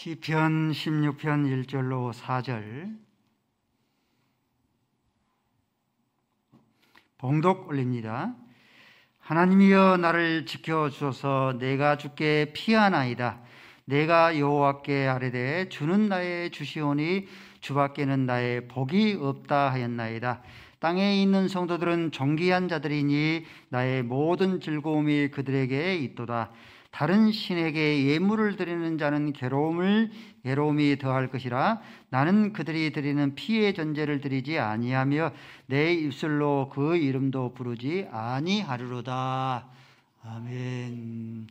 시편 16편 1절로 4절 봉독 올립니다. 하나님이여 나를 지켜주소서. 내가 주께 피하나이다. 내가 여호와께 아뢰되 주는 나의 주시오니 주밖에는 나의 복이 없다 하였나이다. 땅에 있는 성도들은 존귀한 자들이니 나의 모든 즐거움이 그들에게 있도다. 다른 신에게 예물을 드리는 자는 괴로움이 더할 것이라. 나는 그들이 드리는 피의 전제를 드리지 아니하며 내 입술로 그 이름도 부르지 아니하리로다. 아멘.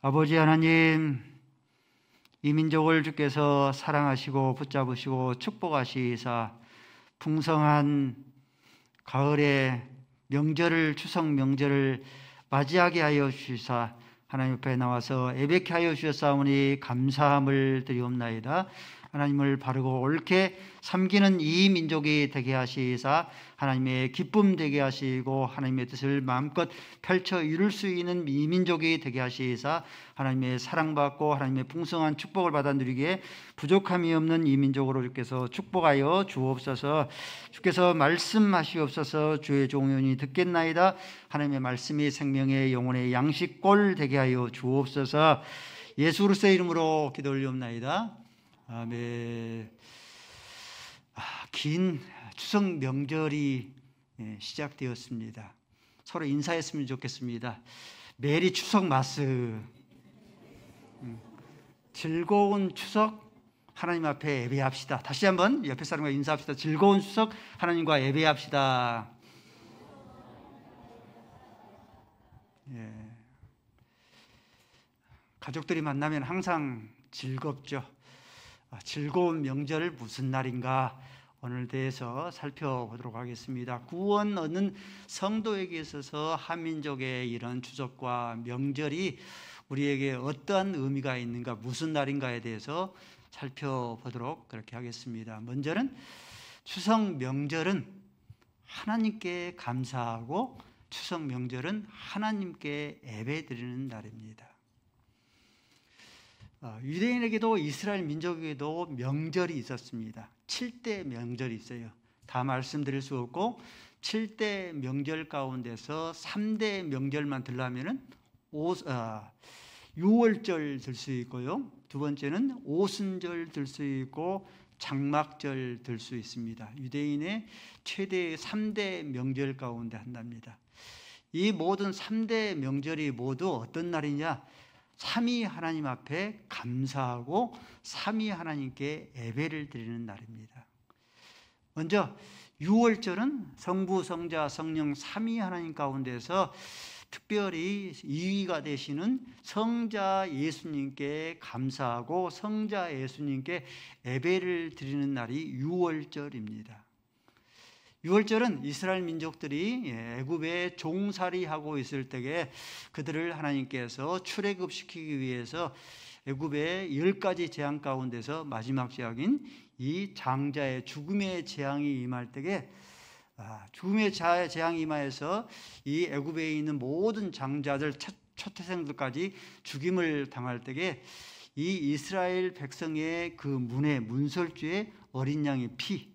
아버지 하나님, 이 민족을 주께서 사랑하시고 붙잡으시고 축복하시사 풍성한 가을의 명절을, 추석 명절을 맞이하게 하여 주시사 하나님 옆에 나와서 예배케 하여 주셨사오니 감사함을 드리옵나이다. 하나님을 바르고 옳게 섬기는 이 민족이 되게 하시사 하나님의 기쁨 되게 하시고 하나님의 뜻을 마음껏 펼쳐 이룰 수 있는 이 민족이 되게 하시사 하나님의 사랑받고 하나님의 풍성한 축복을 받아 누리기에 부족함이 없는 이 민족으로 주께서 축복하여 주옵소서. 주께서 말씀하시옵소서. 주의 종연이 듣겠나이다. 하나님의 말씀이 생명의 영혼의 양식골 되게 하여 주옵소서. 예수 그리스도의 이름으로 기도 올리옵나이다. 아멘. 긴 추석 명절이 시작되었습니다. 서로 인사했으면 좋겠습니다. 메리 추석 마스. 즐거운 추석 하나님 앞에 예배합시다. 다시 한번 옆에 사람과 인사합시다. 즐거운 추석 하나님과 예배합시다. 예. 가족들이 만나면 항상 즐겁죠. 즐거운 명절 무슨 날인가 오늘 대해서 살펴보도록 하겠습니다. 구원 얻는 성도에게 있어서 한민족의 이런 추석과 명절이 우리에게 어떠한 의미가 있는가, 무슨 날인가에 대해서 살펴보도록 그렇게 하겠습니다. 먼저는 추석 명절은 하나님께 감사하고 추석 명절은 하나님께 예배드리는 날입니다. 유대인에게도 이스라엘 민족에게도 명절이 있었습니다. 7대 명절이 있어요. 다 말씀드릴 수 없고 7대 명절 가운데서 3대 명절만 들라면은 6월절 들 수 있고요. 두 번째는 오순절 들 수 있고 장막절 들 수 있습니다. 유대인의 최대 3대 명절 가운데 한답니다. 이 모든 3대 명절이 모두 어떤 날이냐? 삼위 하나님 앞에 감사하고 삼위 하나님께 예배를 드리는 날입니다. 먼저 6월절은 성부, 성자, 성령 삼위 하나님 가운데서 특별히 2위가 되시는 성자 예수님께 감사하고 성자 예수님께 예배를 드리는 날이 6월절입니다. 6월절은 이스라엘 민족들이 애굽에 종살이하고 있을 때에 그들을 하나님께서 출애굽시키기 위해서 애굽의 10가지 재앙 가운데서 마지막 재앙인 이 장자의 죽음의 재앙이 임할 때에 죽음의 재앙이 임하여서 이 애굽에 있는 모든 장자들 초태생들까지 죽임을 당할 때에 이 이스라엘 백성의 그 문설주에 어린 양의 피,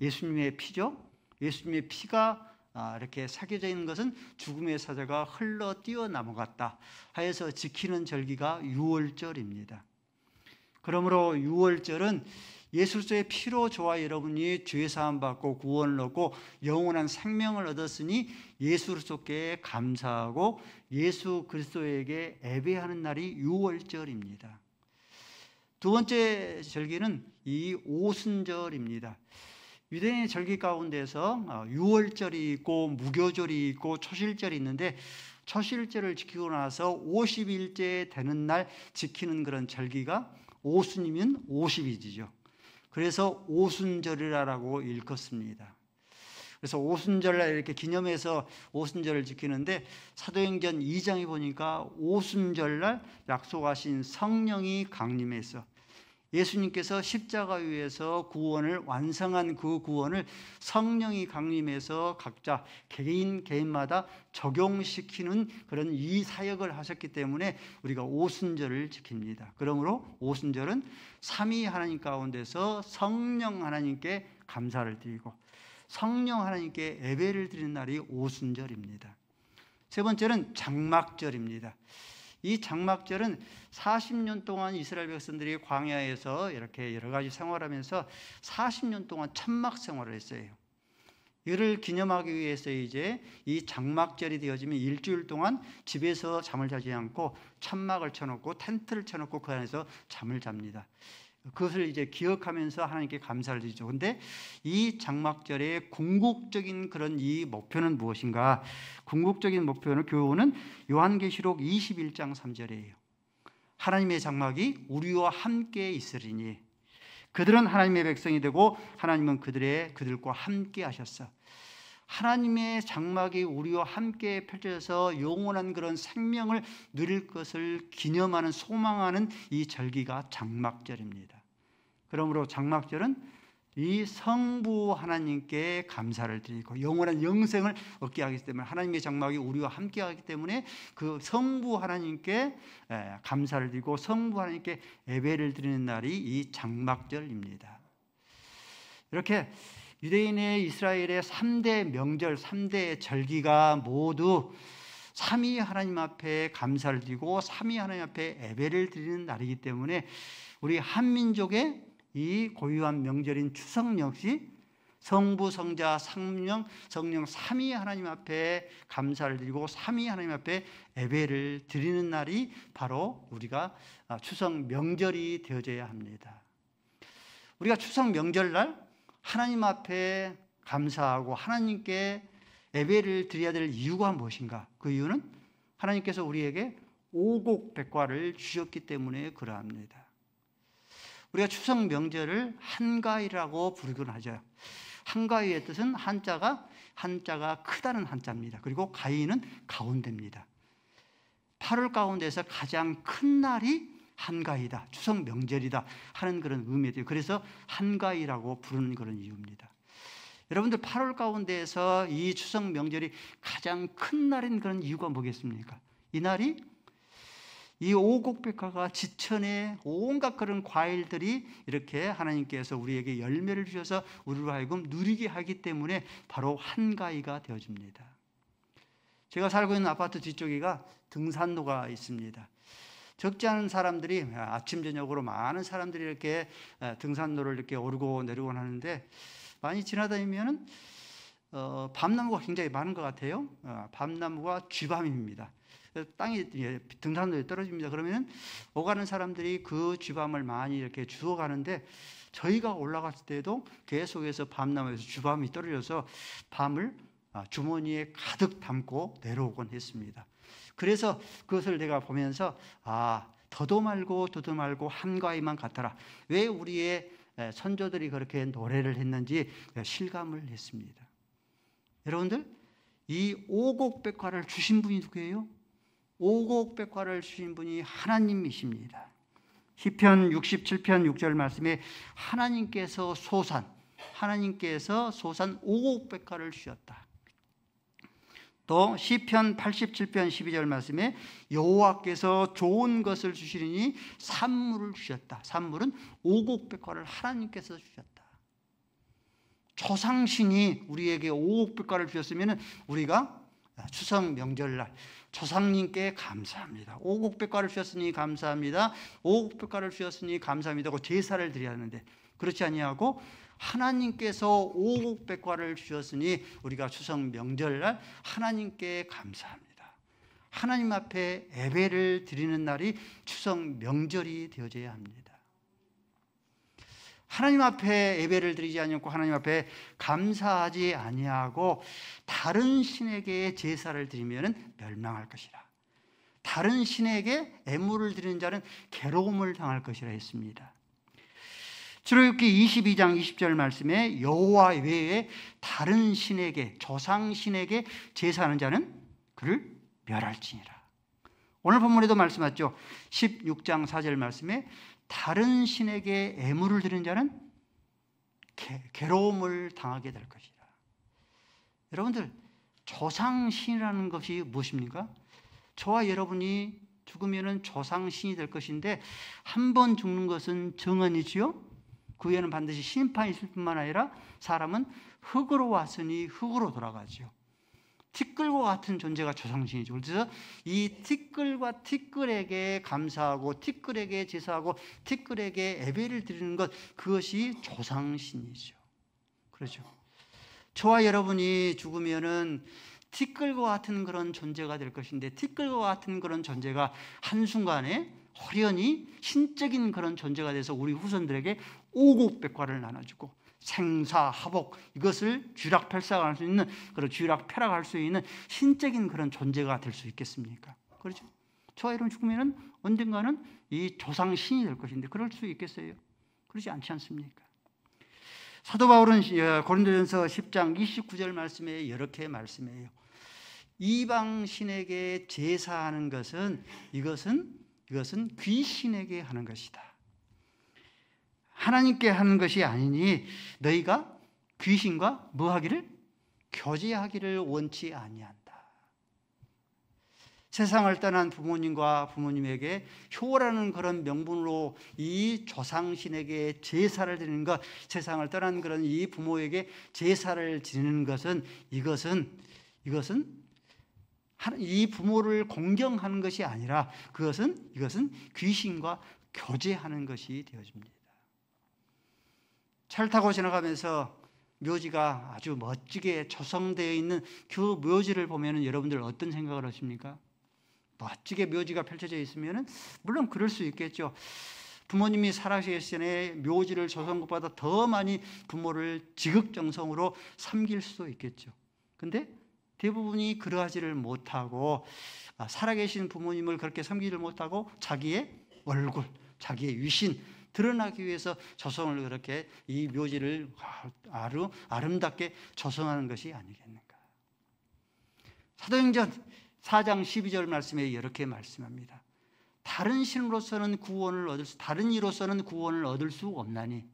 예수님의 피죠. 예수님의 피가 이렇게 새겨져 있는 것은 죽음의 사자가 흘러 뛰어 넘어갔다 하여서 지키는 절기가 6월절입니다. 그러므로 6월절은 예수 그리스도의 피로 저와 여러분이 죄사함 받고 구원을 얻고 영원한 생명을 얻었으니 예수 그리스도께 감사하고 예수 그리스도에게 예배하는 날이 6월절입니다. 두 번째 절기는 이 오순절입니다. 유대인의 절기 가운데서 6월절이 있고 무교절이 있고 초실절이 있는데 초실절을 지키고 나서 50일째 되는 날 지키는 그런 절기가 오순이면 50일이죠. 그래서 오순절이라고 일컫습니다. 그래서 오순절날 이렇게 기념해서 오순절을 지키는데 사도행전 2장에 보니까 오순절날 약속하신 성령이 강림해서 예수님께서 십자가 위에서 구원을 완성한 그 구원을 성령이 강림해서 각자 개인마다 적용시키는 그런 이 사역을 하셨기 때문에 우리가 오순절을 지킵니다. 그러므로 오순절은 삼위 하나님 가운데서 성령 하나님께 감사를 드리고 성령 하나님께 예배를 드리는 날이 오순절입니다. 세 번째는 장막절입니다. 이 장막절은 40년 동안 이스라엘 백성들이 광야에서 이렇게 여러 가지 생활하면서 40년 동안 천막 생활을 했어요. 이를 기념하기 위해서 이제 이 장막절이 되어지면 일주일 동안 집에서 잠을 자지 않고 천막을 쳐놓고 텐트를 쳐놓고 그 안에서 잠을 잡니다. 그것을 이제 기억하면서 하나님께 감사를 드리죠. 그런데 이 장막절의 궁극적인 그런 이 목표는 무엇인가? 궁극적인 목표는 교훈은 요한계시록 21장 3절이에요. 하나님의 장막이 우리와 함께 있으리니 그들은 하나님의 백성이 되고 하나님은 그들과 함께 하셨어. 하나님의 장막이 우리와 함께 펼쳐져서 영원한 그런 생명을 누릴 것을 기념하는 소망하는 이 절기가 장막절입니다. 그러므로 장막절은 이 성부 하나님께 감사를 드리고 영원한 영생을 얻게 하기 때문에 하나님의 장막이 우리와 함께 하기 때문에 그 성부 하나님께 감사를 드리고 성부 하나님께 예배를 드리는 날이 이 장막절입니다. 이렇게 유대인의 이스라엘의 3대 명절, 3대 절기가 모두 삼위 하나님 앞에 감사를 드리고 삼위 하나님 앞에 예배를 드리는 날이기 때문에 우리 한민족의 이 고유한 명절인 추석 역시 성부, 성자, 성령 삼위 하나님 앞에 감사를 드리고 삼위 하나님 앞에 예배를 드리는 날이 바로 우리가 추석 명절이 되어져야 합니다. 우리가 추석 명절날 하나님 앞에 감사하고 하나님께 예배를 드려야 될 이유가 무엇인가? 그 이유는 하나님께서 우리에게 오곡백과를 주셨기 때문에 그러합니다. 우리가 추석 명절을 한가위라고 부르곤 하죠. 한가위의 뜻은 한자가 크다는 한자입니다. 그리고 가위는 가운데입니다. 8월 가운데서 가장 큰 날이 한가위다, 추석 명절이다 하는 그런 의미예요. 그래서 한가위라고 부르는 그런 이유입니다. 여러분들 8월 가운데에서 이 추석 명절이 가장 큰 날인 그런 이유가 뭐겠습니까? 이 날이 이 오곡백화가 지천에 온갖 그런 과일들이 이렇게 하나님께서 우리에게 열매를 주셔서 우리로 하여금 누리게 하기 때문에 바로 한가위가 되어집니다. 제가 살고 있는 아파트 뒤쪽에가 등산로가 있습니다. 적지 않은 사람들이 아침 저녁으로 많은 사람들이 이렇게 등산로를 이렇게 오르고 내리고 하는데 많이 지나다니면은 밤나무가 굉장히 많은 것 같아요. 밤나무가 쥐밤입니다. 땅이 등산로에 떨어집니다. 그러면 오가는 사람들이 그 쥐밤을 많이 이렇게 주워 가는데 저희가 올라갔을 때도 계속해서 밤나무에서 쥐밤이 떨어져서 밤을 주머니에 가득 담고 내려오곤 했습니다. 그래서 그것을 내가 보면서 더도 말고 한가위만 같아라. 왜 우리의 선조들이 그렇게 노래를 했는지 실감을 했습니다. 여러분들, 이 오곡백화를 주신 분이 누구예요? 오곡백화를 주신 분이 하나님이십니다. 시편 67편 6절 말씀에 하나님께서 소산 오곡백화를 주셨다. 또 시편 87편 12절 말씀에 여호와께서 좋은 것을 주시리니 산물을 주셨다. 산물은 오곡백화를 하나님께서 주셨다. 조상신이 우리에게 오곡백화를 주셨으면 우리가 추석 명절날 조상님께 감사합니다. 오곡백화를 주셨으니 감사합니다. 오곡백화를 주셨으니 감사합니다 하고 제사를 드려야 하는데 그렇지 아니하고 하나님께서 오곡백화를 주셨으니 우리가 추석 명절날 하나님께 감사합니다. 하나님 앞에 예배를 드리는 날이 추석 명절이 되어져야 합니다. 하나님 앞에 예배를 드리지 않고 하나님 앞에 감사하지 아니하고 다른 신에게 제사를 드리면 멸망할 것이라. 다른 신에게 예물을 드리는 자는 괴로움을 당할 것이라 했습니다. 출애굽기 22장 20절 말씀에 여호와 외에 다른 신에게 조상 신에게 제사하는 자는 그를 멸할지니라. 오늘 본문에도 말씀하죠. 16장 4절 말씀에 다른 신에게 애물을 드리는 자는 괴로움을 당하게 될 것이다. 여러분들, 조상신이라는 것이 무엇입니까? 저와 여러분이 죽으면 조상신이 될 것인데 한 번 죽는 것은 정언이지요. 그 후에는 반드시 심판이 있을 뿐만 아니라 사람은 흙으로 왔으니 흙으로 돌아가죠. 티끌과 같은 존재가 조상신이죠. 그래서 이 티끌과 티끌에게 감사하고 티끌에게 제사하고 티끌에게 예배를 드리는 것, 그것이 조상신이죠. 그렇죠. 저와 여러분이 죽으면은 티끌과 같은 그런 존재가 될 것인데, 티끌과 같은 그런 존재가 한순간에 호련히 신적인 그런 존재가 돼서 우리 후손들에게 오곡백과를 나눠주고 생사하복, 이것을 쥐락펴락할 수 있는, 그런 쥐락펴락할 수 있는 신적인 그런 존재가 될 수 있겠습니까? 그렇죠? 저와 여러분 죽으면 언젠가는 이 조상신이 될 것인데 그럴 수 있겠어요? 그렇지 않지 않습니까? 사도 바울은 고린도전서 10장 29절 말씀에 이렇게 말씀해요. 이방 신에게 제사하는 것은 이것은 귀신에게 하는 것이다. 하나님께 하는 것이 아니니 너희가 귀신과 뭐 하기를? 교제하기를 원치 아니한다. 세상을 떠난 부모님과 부모님에게 효라는 그런 명분으로 이 조상신에게 제사를 드리는 것, 세상을 떠난 그런 이 부모에게 제사를 드리는 것은 이것은 이 부모를 공경하는 것이 아니라 이것은 귀신과 교제하는 것이 되어집니다. 차를 타고 지나가면서 묘지가 아주 멋지게 조성되어 있는 그 묘지를 보면 여러분들 어떤 생각을 하십니까? 멋지게 묘지가 펼쳐져 있으면 물론 그럴 수 있겠죠. 부모님이 살아계실 시절에 묘지를 조성한 것보다 더 많이 부모를 지극정성으로 섬길 수도 있겠죠. 근데 대부분이 그러하지를 못하고, 살아계신 부모님을 그렇게 섬기지를 못하고 자기의 얼굴, 자기의 위신 드러나기 위해서 조성을 그렇게 이 묘지를 아름답게 조성하는 것이 아니겠는가. 사도행전 4장 12절 말씀에 이렇게 말씀합니다. 다른 이로서는 구원을 얻을 수 없나니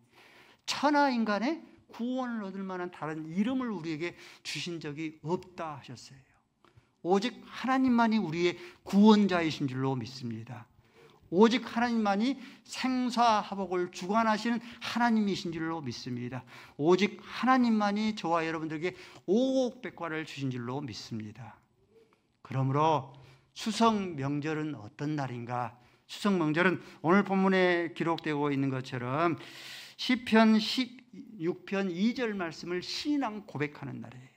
천하 인간의 구원을 얻을 만한 다른 이름을 우리에게 주신 적이 없다 하셨어요. 오직 하나님만이 우리의 구원자이신 줄로 믿습니다. 오직 하나님만이 생사화복을 주관하시는 하나님이신 줄로 믿습니다. 오직 하나님만이 저와 여러분들에게 오곡백과를 주신 줄로 믿습니다. 그러므로 추석 명절은 어떤 날인가? 추석 명절은 오늘 본문에 기록되고 있는 것처럼 시편 16편 2절 말씀을 신앙 고백하는 날이에요.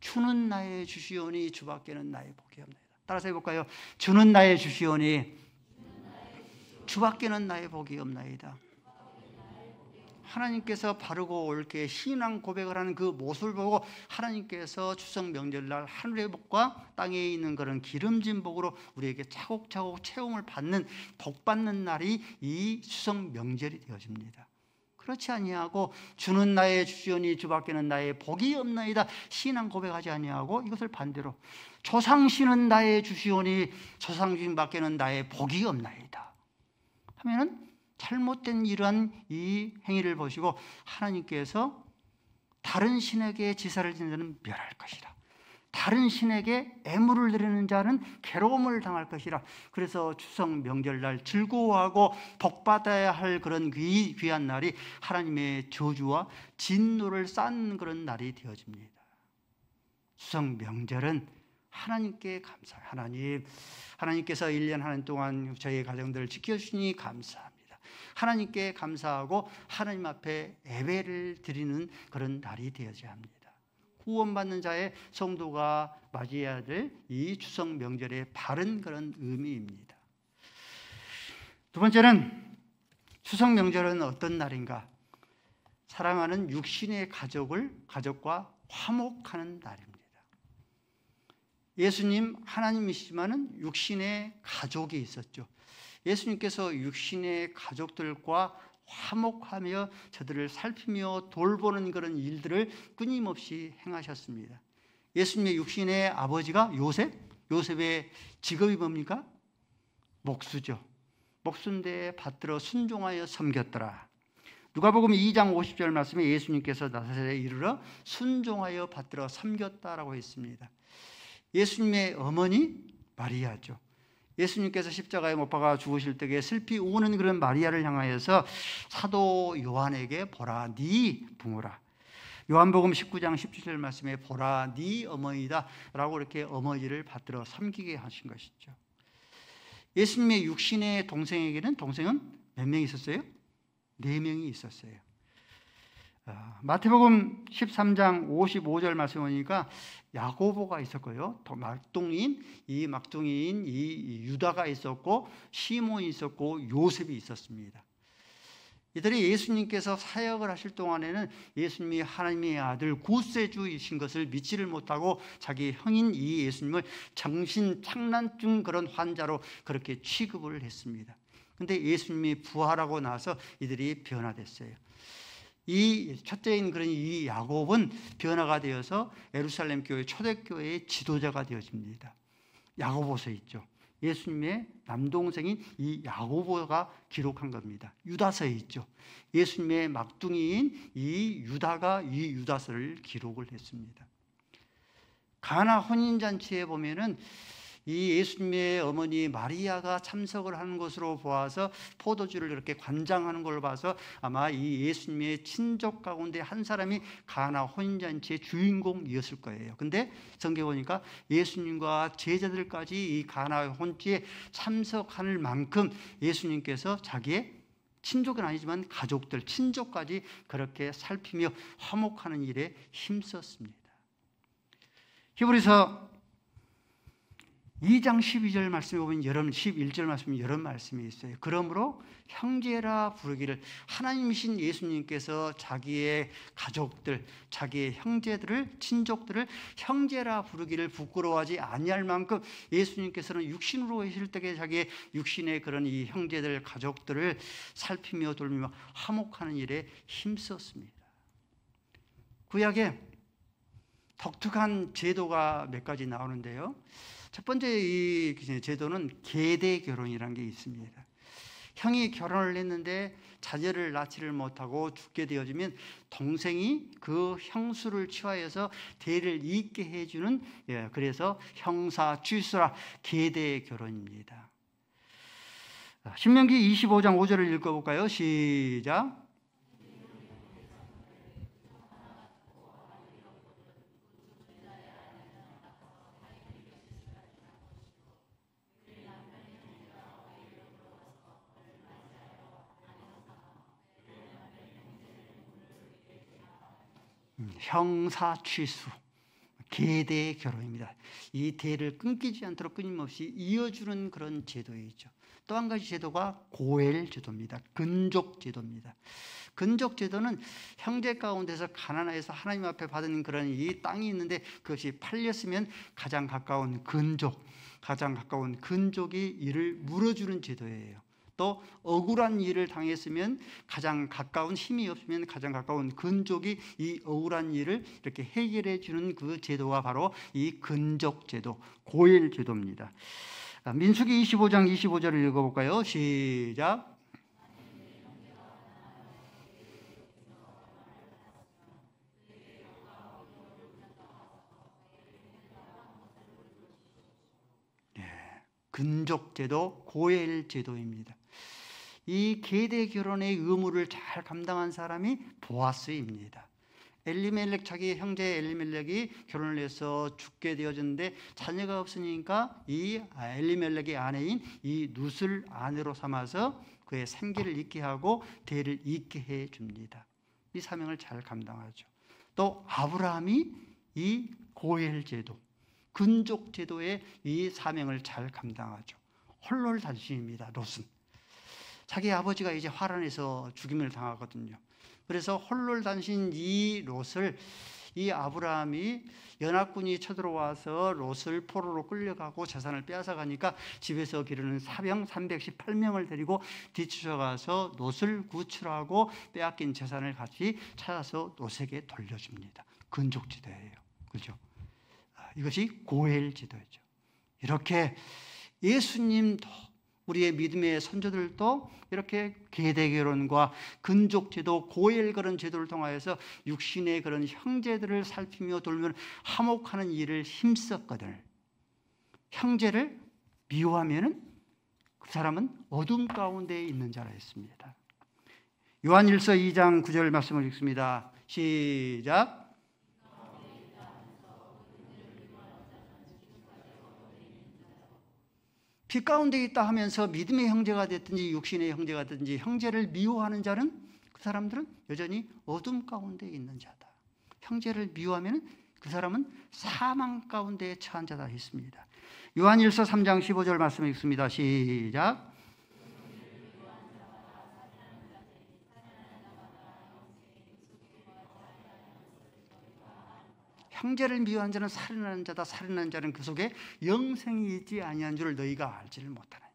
주는 나의 주시오니 주밖에는 나의 복이 없나이다. 따라서 해볼까요? 주는 나의 주시오니 주밖에는 나의 복이 없나이다. 하나님께서 바르고 옳게 신앙 고백을 하는 그 모습을 보고 하나님께서 추석 명절날 하늘의 복과 땅에 있는 그런 기름진 복으로 우리에게 차곡차곡 채움을 받는, 복 받는 날이 이 추석 명절이 되어집니다. 그렇지 아니하고 주는 나의 주시오니 주밖에는 나의 복이 없나이다 신앙 고백하지 아니하고 이것을 반대로 조상신은 나의 주시오니 조상신밖에는 나의 복이 없나이다 하면은 잘못된 이러한 이 행위를 보시고 하나님께서 다른 신에게 제사를 드리는 자는 멸할 것이라, 다른 신에게 애물을 드리는 자는 괴로움을 당할 것이라. 그래서 추석 명절날 즐거워하고 복받아야 할 그런 귀한 날이 하나님의 저주와 진노를 쌓는 그런 날이 되어집니다. 추석 명절은 하나님께 감사해요. 하나님께서 1년 한 해 동안 저희 가정들을 지켜주시니 감사합니다. 하나님께 감사하고 하나님 앞에 예배를 드리는 그런 날이 되어야 합니다. 구원받는 자의 성도가 맞이해야 될 이 추석 명절의 바른 그런 의미입니다. 두 번째는 추석 명절은 어떤 날인가? 사랑하는 육신의 가족과 화목하는 날입니다. 예수님 하나님이시지만은 육신의 가족이 있었죠. 예수님께서 육신의 가족들과 화목하며 저들을 살피며 돌보는 그런 일들을 끊임없이 행하셨습니다. 예수님의 육신의 아버지가 요셉, 요셉의 직업이 뭡니까? 목수죠. 목수인데 받들어 순종하여 섬겼더라. 누가복음 2장 50절 말씀에 예수님께서 나사렛에 이르러 순종하여 받들어 섬겼다라고 했습니다. 예수님의 어머니 마리아죠. 예수님께서 십자가에 못 박아 죽으실 때에 슬피 우는 그런 마리아를 향하여서 사도 요한에게 보라 네 부모라. 요한복음 19장 17절 말씀에 보라 네 어머니다 라고 이렇게 어머니를 받들어 섬기게 하신 것이죠. 예수님의 육신의 동생에게는 동생은 몇 명 있었어요? 4명이 있었어요. 마태복음 13장 55절 말씀 보니까 야고보가 있었고요. 막둥이인 이 유다가 있었고 시몬이 있었고 요셉이 있었습니다. 이들이 예수님께서 사역을 하실 동안에는 예수님이 하나님의 아들 구세주이신 것을 믿지를 못하고 자기 형인 이 예수님을 정신착란증 그런 환자로 그렇게 취급을 했습니다. 그런데 예수님이 부활하고 나서 이들이 변화됐어요. 이 첫째인 그런 이 야곱은 변화가 되어서 예루살렘 교회 초대교회의 지도자가 되어집니다. 야고보서 있죠. 예수님의 남동생인 이 야고보가 기록한 겁니다. 유다서에 있죠. 예수님의 막둥이인 이 유다가 이 유다서를 기록을 했습니다. 가나 혼인잔치에 보면은 이 예수님의 어머니 마리아가 참석을 하는 것으로 보아서 포도주를 이렇게 관장하는 걸 봐서 아마 이 예수님의 친족 가운데 한 사람이 가나 혼인잔치의 주인공이었을 거예요. 근데 성경에 보니까 예수님과 제자들까지 이 가나 혼인잔치에 참석할 만큼 예수님께서 자기의 친족은 아니지만 가족들, 친족까지 그렇게 살피며 화목하는 일에 힘썼습니다. 히브리서 2장 12절 말씀에 보면 11절 말씀에 이런 말씀이 있어요. 그러므로 형제라 부르기를 하나님이신 예수님께서 자기의 가족들, 자기의 형제들을 친족들을 형제라 부르기를 부끄러워하지 아니할 만큼 예수님께서는 육신으로 계실 때에 자기의 육신의 그런 이 형제들, 가족들을 살피며 돌보며 화목하는 일에 힘썼습니다. 구약에 독특한 제도가 몇 가지 나오는데요. 첫 번째 이 제도는 계대 결혼이라는 게 있습니다. 형이 결혼을 했는데 자녀를 낳지를 못하고 죽게 되어지면 동생이 그 형수를 취하여서 대를 잇게 해주는, 그래서 형사 취수라 계대 결혼입니다. 신명기 25장 5절을 읽어볼까요? 시작. 형사 취수, 계대 결혼입니다. 이 대를 끊기지 않도록 끊임없이 이어주는 그런 제도이죠. 또 한 가지 제도가 고엘 제도입니다. 근족 제도입니다. 근족 제도는 형제 가운데서 가난해서 하나님 앞에 받은 그런 이 땅이 있는데 그것이 팔렸으면 가장 가까운 근족이 이를 물어주는 제도예요. 또 억울한 일을 당했으면 가장 가까운 힘이 없으면 가장 가까운 근족이 이 억울한 일을 이렇게 해결해 주는 그 제도가 바로 이 근족 제도, 고엘 제도입니다. 민수기 25장 25절을 읽어볼까요? 시작. 근족 제도, 고엘 제도입니다. 이 계대 결혼의 의무를 잘 감당한 사람이 보아스입니다. 엘리멜렉, 자기 형제 엘리멜렉이 결혼을 해서 죽게 되어졌는데 자녀가 없으니까 이 엘리멜렉의 아내인 이 룻을 아내로 삼아서 그의 생계를 잇게 하고 대를 잇게 해 줍니다. 이 사명을 잘 감당하죠. 또 아브라함이 이 고엘 제도, 근족 제도의 이 사명을 잘 감당하죠. 홀로단신입니다. 롯은 자기 아버지가 이제 화란에서 죽임을 당하거든요. 그래서 홀로단신 이 롯을 이 아브라함이 연합군이 쳐들어와서 롯을 포로로 끌려가고 재산을 빼앗아가니까 집에서 기르는 사병 318명을 데리고 뒤쫓아가서 롯을 구출하고 빼앗긴 재산을 같이 찾아서 롯에게 돌려줍니다. 근족 제도예요. 그렇죠? 이것이 고엘 제도죠. 이렇게 예수님도 우리의 믿음의 선조들도 이렇게 계대결혼과 근족제도, 고엘그런 제도를 통하여서 육신의 그런 형제들을 살피며 돌면 화목하는 일을 힘썼거든. 형제를 미워하면은 그 사람은 어둠 가운데 있는 자라 했습니다. 요한일서 2장 9절 말씀을 읽습니다. 시작. 빛 가운데 있다 하면서 믿음의 형제가 됐든지 육신의 형제가 됐든지 형제를 미워하는 자는, 그 사람들은 여전히 어둠 가운데 있는 자다. 형제를 미워하면 그 사람은 사망 가운데 처한 자다 했습니다. 요한일서 3장 15절 말씀 읽습니다. 시작. 형제를 미워하는 자는 살인하는 자다. 살인하는 자는 그 속에 영생이 있지 아니한 줄을 너희가 알지를 못하느냐.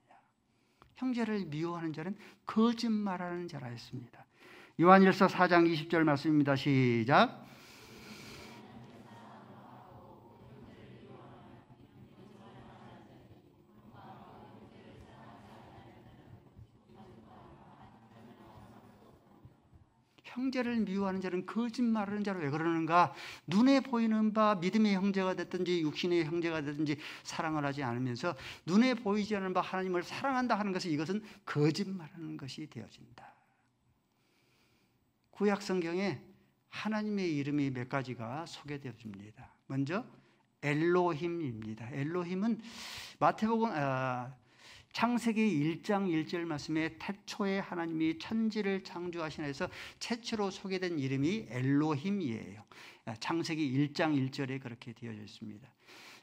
형제를 미워하는 자는 거짓말하는 자라 했습니다. 요한일서 4장 20절 말씀입니다. 시작. 형제를 미워하는 자는 거짓말하는 자로. 왜 그러는가? 눈에 보이는 바 믿음의 형제가 됐든지 육신의 형제가 됐든지 사랑을 하지 않으면서 눈에 보이지 않는 바 하나님을 사랑한다 하는 것은, 이것은 거짓말하는 것이 되어진다. 구약 성경에 하나님의 이름이 몇 가지가 소개되어집니다. 먼저 엘로힘입니다. 엘로힘은 마태복음 창세기 1장 1절 말씀에 태초에 하나님이 천지를 창조하시나 해서 최초로 소개된 이름이 엘로힘이에요. 창세기 1장 1절에 그렇게 되어져 있습니다.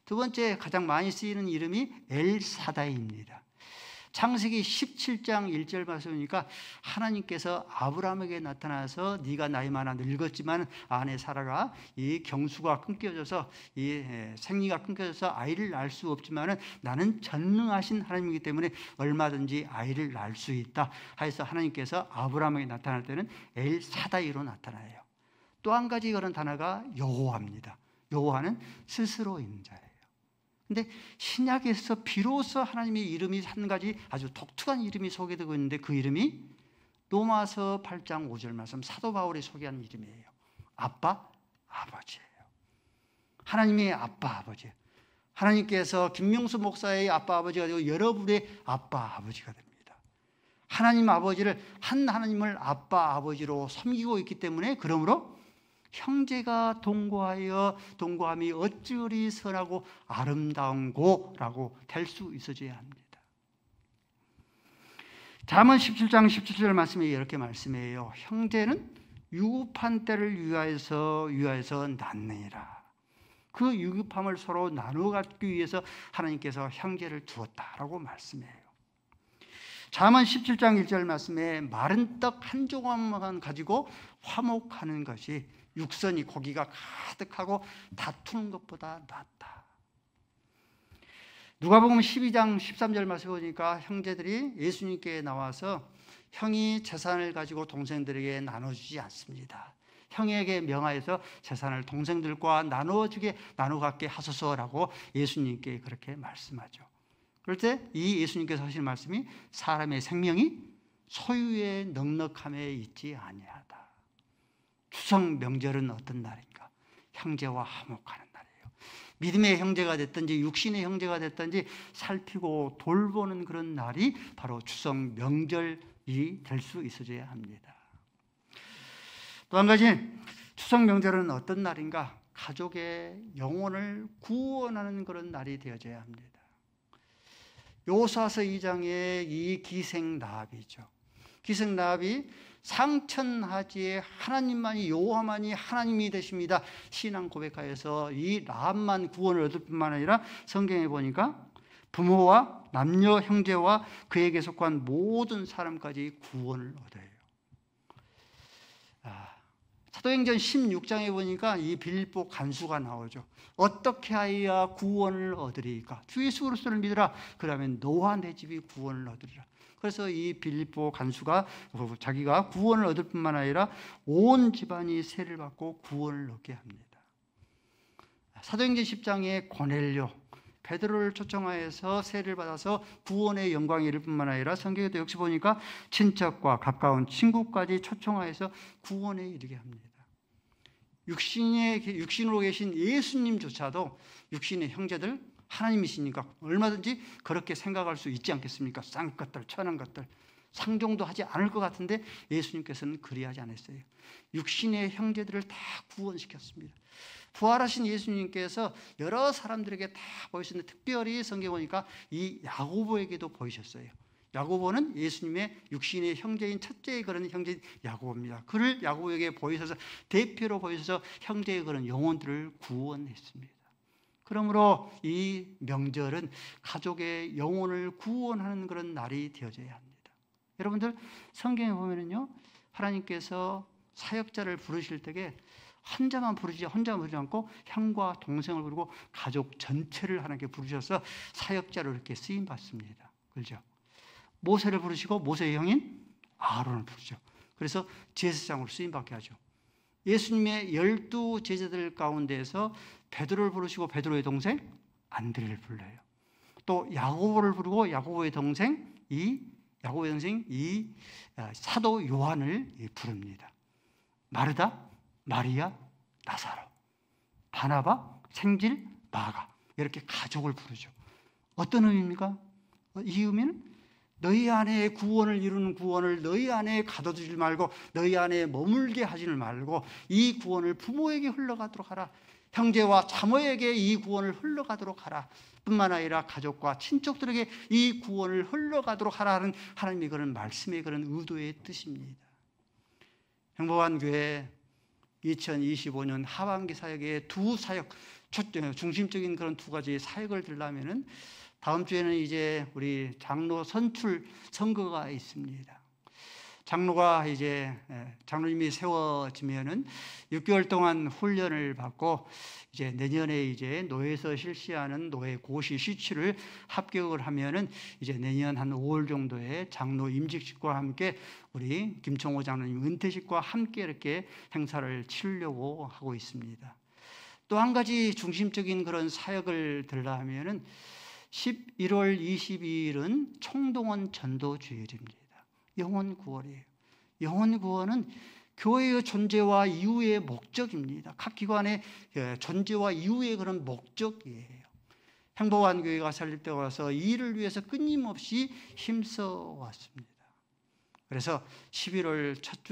두 번째 가장 많이 쓰이는 이름이 엘사다이입니다. 창세기 17장 1절 말씀이니까 하나님께서 아브라함에게 나타나서 네가 나이 많아 늙었지만 아내 사라가 이 경수가 끊겨져서 이 생리가 끊겨져서 아이를 낳을 수 없지만 나는 전능하신 하나님이기 때문에 얼마든지 아이를 낳을 수 있다 하여서 하나님께서 아브라함에게 나타날 때는 엘사다이로 나타나요. 또 한 가지 그런 단어가 여호와입니다. 여호와는 스스로 있는 자예요. 근데 신약에서 비로소 하나님의 이름이 한 가지 아주 독특한 이름이 소개되고 있는데, 그 이름이 로마서 8장 5절 말씀, 사도 바울이 소개한 이름이에요. 아빠, 아버지예요. 하나님의 아빠, 아버지. 하나님께서 김명수 목사의 아빠, 아버지가 되고 여러분의 아빠, 아버지가 됩니다. 하나님 아버지를, 한 하나님을 아빠, 아버지로 섬기고 있기 때문에, 그러므로 형제가 동거함이 어찌 그리 선하고 아름다운 고라고 될 수 있어져야 합니다. 잠언 17장 17절 말씀에 이렇게 말씀해요. 형제는 유급한 때를 위하여서 낳느니라. 그 유급함을 서로 나누어 갖기 위해서 하나님께서 형제를 두었다라고 말씀해요. 잠언 17장 1절 말씀에 마른 떡 한 조각만 가지고 화목하는 것이 육선이 고기가 가득하고 다투는 것보다 낫다. 누가복음 12장 13절 말씀 보니까 형제들이 예수님께 나와서 형이 재산을 가지고 동생들에게 나눠주지 않습니다. 형에게 명하여서 재산을 동생들과 나눠 갖게 하소서라고 예수님께 그렇게 말씀하죠. 그럴 때 이 예수님께서 하시는 말씀이 사람의 생명이 소유의 넉넉함에 있지 아니하다. 추석 명절은 어떤 날인가? 형제와 화목하는 날이에요. 믿음의 형제가 됐든지 육신의 형제가 됐든지 살피고 돌보는 그런 날이 바로 추석 명절이 될 수 있어야 합니다. 또 한 가지, 추석 명절은 어떤 날인가? 가족의 영혼을 구원하는 그런 날이 되어져야 합니다. 여호수아서 2장의 이 기생나합이죠. 기생나합이 상천하지에 하나님만이, 여호와만이 하나님이 되십니다 신앙 고백하여서 이 라합만 구원을 얻을 뿐만 아니라 성경에 보니까 부모와 남녀 형제와 그에게 속한 모든 사람까지 구원을 얻어요. 사도행전 16장에 보니까 이 빌립보 간수가 나오죠. 어떻게 하여야 구원을 얻으리까? 주 예수 그리스도를 믿으라. 그러면 너와 내 집이 구원을 얻으리라. 그래서 이 빌립보 간수가 자기가 구원을 얻을 뿐만 아니라 온 집안이 세를 받고 구원을 얻게 합니다. 사도행전 10장에 고넬료, 베드로를 초청하여서 세례를 받아서 구원의 영광에 이를 뿐만 아니라 성경에도 역시 보니까 친척과 가까운 친구까지 초청하여서 구원에 이르게 합니다. 육신으로 계신 예수님조차도 육신의 형제들 하나님이시니까 얼마든지 그렇게 생각할 수 있지 않겠습니까? 싼 것들, 천한 것들 상종도 하지 않을 것 같은데 예수님께서는 그리하지 않았어요. 육신의 형제들을 다 구원시켰습니다. 부활하신 예수님께서 여러 사람들에게 다 보이셨는데 특별히 성경에 보니까 이 야고보에게도 보이셨어요. 야고보는 예수님의 육신의 형제인 첫째의 그런 형제인 야고보입니다. 그를 야고보에게 보이셔서 대표로 보이셔서 형제의 그런 영혼들을 구원했습니다. 그러므로 이 명절은 가족의 영혼을 구원하는 그런 날이 되어져야 합니다. 여러분들 성경에 보면은요, 하나님께서 사역자를 부르실 때에 혼자만 부르지 않고 형과 동생을 부르고 가족 전체를 하나님께 부르셔서 사역자로 이렇게 쓰임 받습니다. 그렇죠? 모세를 부르시고 모세의 형인 아론을 부르죠. 그래서 제사장으로 쓰임 받게 하죠. 예수님의 12 제자들 가운데에서 베드로를 부르시고 베드로의 동생 안드레를 불러요. 또 야고보를 부르고 야고보의 동생 사도 요한을 부릅니다. 마르다, 마리아, 나사로, 바나바, 생질, 마가 이렇게 가족을 부르죠. 어떤 의미입니까? 이 의미는 너희 안에 구원을 이루는 구원을 너희 안에 가둬두지 말고 너희 안에 머물게 하지를 말고 이 구원을 부모에게 흘러가도록 하라. 형제와 자모에게 이 구원을 흘러가도록 하라. 뿐만 아니라 가족과 친척들에게 이 구원을 흘러가도록 하라는 하나님의 그런 말씀의 그런 의도의 뜻입니다. 행복한 교회 2025년 하반기 사역의 두 사역, 중심적인 그런 두 가지 사역을 들려면은 다음 주에는 이제 우리 장로 선출 선거가 있습니다. 장로가 이제 장로님이 세워지면은 6개월 동안 훈련을 받고 이제 내년에 이제 노회에서 실시하는 노회 고시 시추를 합격을 하면은 이제 내년 한 5월 정도에 장로 임직식과 함께 우리 김청호 장로님 은퇴식과 함께 이렇게 행사를 치르려고 하고 있습니다. 또 한 가지 중심적인 그런 사역을 들으려면은 11월 22일은 총동원 전도주일입니다. 영혼 구원이에요. 영혼 구원은 교회의 존재와 이후의 목적입니다. 각 기관의 존재와 이후의 그런 목적이에요. 행복한 교회가 설립되어 와서 이 일을 위해서 끊임없이 힘써 왔습니다. 그래서 11월 첫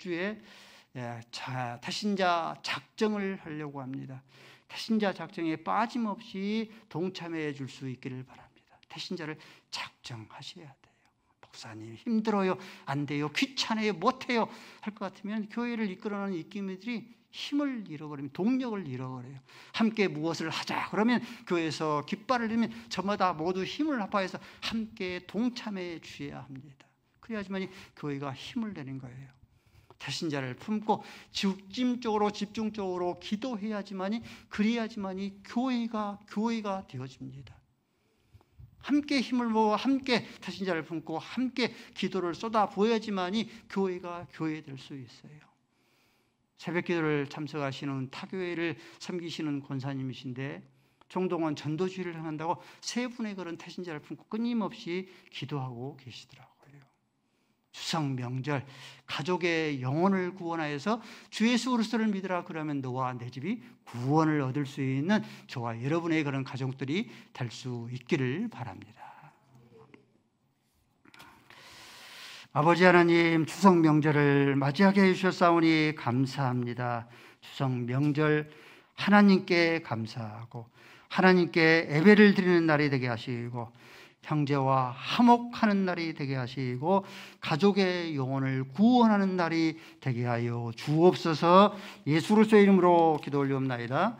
주에 태신자 작정을 하려고 합니다. 태신자 작정에 빠짐없이 동참해 줄 수 있기를 바랍니다. 태신자를 작정하셔야 돼요. 목사님 힘들어요, 안 돼요, 귀찮아요, 못해요 할 것 같으면 교회를 이끌어가는 이끌이들이 힘을 잃어버리면 동력을 잃어버려요. 함께 무엇을 하자 그러면 교회에서 깃발을 들면 저마다 모두 힘을 합하여서 함께 동참해 주셔야 합니다. 그래야지만 교회가 힘을 내는 거예요. 태신자를 품고 집중적으로 기도해야지만이 그래야지만이 교회가 되어집니다. 함께 힘을 모아 함께 태신자를 품고 함께 기도를 쏟아 부어야지만이 교회가 교회될 수 있어요. 새벽기도를 참석하시는 타교회를 섬기시는 권사님이신데 총동원 전도주의를 행한다고 세 분의 그런 태신자를 품고 끊임없이 기도하고 계시더라고요. 추석 명절 가족의 영혼을 구원하여서 주 예수 그리스도를 믿으라 그러면 너와 내 집이 구원을 얻을 수 있는 저와 여러분의 그런 가족들이 될 수 있기를 바랍니다. 아버지 하나님, 추석 명절을 맞이하게 해주셨사오니 감사합니다. 추석 명절 하나님께 감사하고 하나님께 예배를 드리는 날이 되게 하시고 형제와 화목하는 날이 되게 하시고 가족의 영혼을 구원하는 날이 되게 하여 주옵소서. 예수 그리스도의 이름으로 기도 올리옵나이다.